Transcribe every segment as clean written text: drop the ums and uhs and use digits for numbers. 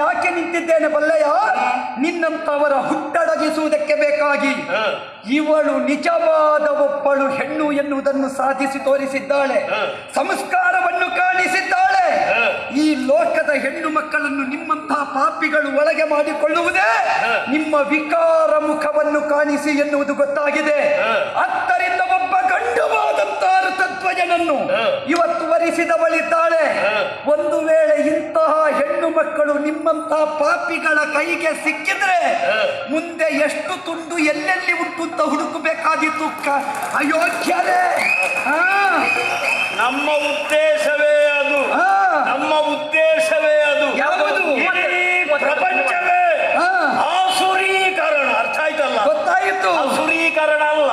ಯಾಕೆ ನಿಂತಿದ್ದೇನೆ ಬಲ್ಲೆಯ? ನಿನ್ನಂತವರ ಹುಟ್ಟಡಗಿಸುವುದಕ್ಕೆ ಬೇಕಾಗಿ. ಇವಳು ನಿಜವಾದ ಒಬ್ಬಳು ಹೆಣ್ಣು ಎನ್ನುವುದನ್ನು ಸಾಧಿಸಿ ತೋರಿಸಿದ್ದಾಳೆ, ಸಂಸ್ಕಾರವನ್ನು ಕಾಣಿಸಿದ್ದಾಳೆ. ಈ ಲೋಕದ ಹೆಣ್ಣು ಮಕ್ಕಳನ್ನು ನಿಮ್ಮಂತಹ ಪಾಪಿಗಳು ಒಳಗೆ ಮಾಡಿಕೊಳ್ಳುವುದೇ ನಿಮ್ಮ ವಿಕಾರ ಮುಖವನ್ನು ಕಾಣಿಸಿ ಎನ್ನುವುದು ಗೊತ್ತಾಗಿದೆ. ಆದ್ದರಿಂದ ಒಬ್ಬ ಗಂಡವಾದಂತಹ ತತ್ವಜನನ್ನು ಇವತ್ತು ವರಿಸಿದವಳಿದ್ದಾಳೆ. ಒಂದು ವೇಳೆ ಇಂತಹ ಹೆಣ್ಣು ಮಕ್ಕಳು ನಿಮ್ಮಂತಹ ಪಾಪಿಗಳ ಕೈಗೆ ಸಿಕ್ಕಿದ್ರೆ ಮುಂದೆ ಎಷ್ಟು ತುಂಡು ಎಲ್ಲೆಲ್ಲಿ ಉಂಟು ಅಂತ ಹುಡುಕಬೇಕಾದಿತ್ತು. ಅಯೋಗ್ಯರೇ, ನಮ್ಮ ಉದ್ದೇಶವೇ ಅದು, ನಮ್ಮ ಉದ್ದೇಶವೇ ಅದು. ಯಾವುದು? ಪ್ರಪಂಚವೇ ಆಸುರೀಕರಣ. ಅರ್ಥ ಆಯ್ತಲ್ಲ? ಗೊತ್ತಾಯಿತು. ಆಸುರೀಕರಣ ಅಲ್ಲ,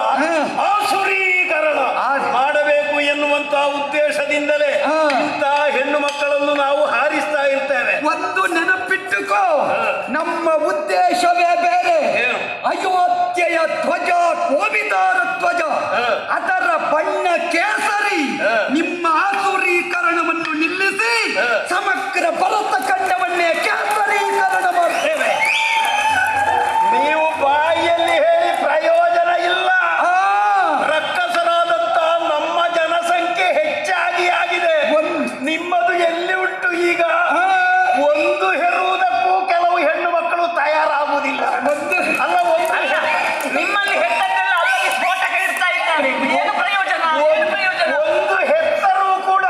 ಆಸುರೀಕರಣ ಮಾಡಬೇಕು ಎನ್ನುವಂತಹ ಉದ್ದೇಶದಿಂದಲೇ ಇಂತಹ ಹೆಣ್ಣು ಮಕ್ಕಳನ್ನು ನಾವು ಹಾರಿಸ್ತಾ ಇರ್ತೇವೆ. ಒಂದು ನೆನಪಿಟ್ಟುಕೋ, ನಮ್ಮ ಉದ್ದೇಶವೇ ಬೇರೆ. ಅಯೋಧ್ಯೆಯ ಧ್ವಜ ಕೋವಿದಾರ ಧ್ವಜ, ಅದರ ಬಣ್ಣ ಕೇಸರಿ. ನಿಮ್ಮ ಆಸುರೀಕರಣವನ್ನು ನಿಲ್ಲಿಸಿ ಸಮಗ್ರ ಭರತ ಖಂಡವನ್ನೇ ಕೇಸರೀಕರಣ ಮಾಡ್ತೇವೆ. ನೀವು ಬಾಯಿಯಲ್ಲಿ ಹೇಳಿ ಪ್ರಯೋಜನ ಇಲ್ಲ. ರಕ್ಕಸರಾದಂತಹ ನಮ್ಮ ಜನಸಂಖ್ಯೆ ಹೆಚ್ಚಾಗಿ ಆಗಿದೆ. ನಿಮ್ಮದು ಎಲ್ಲಿ ಉಂಟು ಈಗ? ಒಂದು ಹೆರುವುದಕ್ಕೂ ಕೆಲವು ಹೆಣ್ಣು ಮಕ್ಕಳು ತಯಾರಾಗುವುದಿಲ್ಲ. ಅಲ್ಲ, ನಿಮ್ಮಲ್ಲಿ ಹೆತ್ತದ್ದೆಲ್ಲ ಅಲ್ಲಲ್ಲಿ ಸ್ಫೋಟಕ ಇರ್ತಾ ಇದ್ದಾರೆ. ಏನು ಪ್ರಯೋಜನ? ಒಂದು ಹೆತ್ತರೂ ಕೂಡ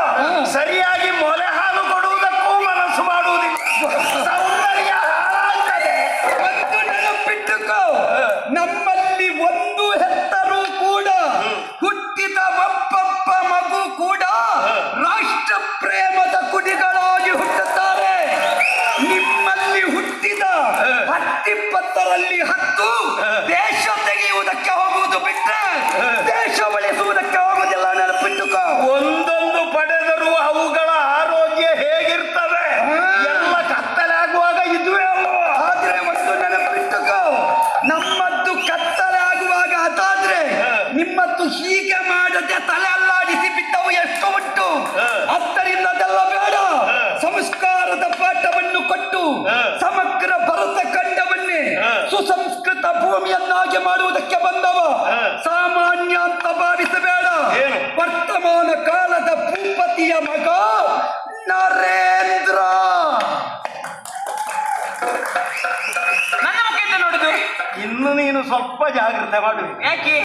ಸರಿಯಾಗಿ ಮೊಲೆ ಹಾಲು ಕೊಡುವುದಕ್ಕೂ ಮನಸ್ಸು ಮಾಡುವುದಿಲ್ಲ. ಸೌಂದರ್ಯ ಹಾಳಾಗ್ತದೆ. ಒಂದು ನೆನಪಿಟ್ಟುಕೋ, ನಮ್ಮಲ್ಲಿ ಒಂದು ಹೆತ್ತರೂ ಕೂಡ ಹುಟ್ಟಿದ ಒಬ್ಬೊಬ್ಬ ಮಗು ಕೂಡ ರಾಷ್ಟ್ರ ಪ್ರೇಮದ ಕುಡಿಗಳಾಗಿ ಹುಟ್ಟುತ್ತಾರೆ. ನಿಮ್ಮಲ್ಲಿ ಹುಟ್ಟಿದ 10-20ರಲ್ಲಿ 10 ದೇಶ ತೆಗೆಯುವುದಕ್ಕೆ ಹೋಗುವುದು ಬಿಟ್ಟರೆ ದೇಶ ಉಳಿಸುವುದಕ್ಕೆ ಹೋಗುವುದಿಲ್ಲ. ನೆನಪಿಟ್ಟುಕೋ. ಒಂದೊಂದು ಪಡೆದರೂ ಅವುಗಳ ಆರೋಗ್ಯ ಹೇಗಿರ್ತವೆ? ಎಲ್ಲ ಕತ್ತಲೆ ಆಗುವಾಗ ಇದುವೇ ಅಲ್ವಾ? ಆದ್ರೆ ಒಂದು ನೆನಪಿಟ್ಟುಕೋ, ನಮ್ಮದ್ದು ಕತ್ತಲೆ ಆಗುವಾಗ ಅದಾದ್ರೆ ನಿಮ್ಮದ್ದು ಹೀಗೆ ಮಾಡದೆ ತಲೆ ಅಲ್ಲಾಡಿಸಿ ಬಿದ್ದವು ಎಷ್ಟು ಉಂಟು. ಆದ್ದರಿಂದ ಅದೆಲ್ಲ ಬೇಡ. ಸಂಸ್ಕಾರದ ಪಾಠವನ್ನು ಕೊಟ್ಟು ಸಮಗ್ರ ಭರತ ಖಂಡವನ್ನೇ ಸುಸಂಸ್ಕೃತ ಭೂಮಿಯನ್ನಾಗಿ ಮಾಡುವುದಕ್ಕೆ ಬಂದವ. ಸಾಮಾನ್ಯ ಅಂತ ಭಾವಿಸಬೇಡ. ವರ್ತಮಾನ ಕಾಲದ ಭೂಪತಿಯ ಮಗ ನರೇಂದ್ರ. ನನ್ನ ಮುಖದಿಂದ ನೋಡುದು. ಇನ್ನು ನೀನು ಸ್ವಲ್ಪ ಜಾಗ್ರತೆ ಮಾಡು. ಯಾಕೆ?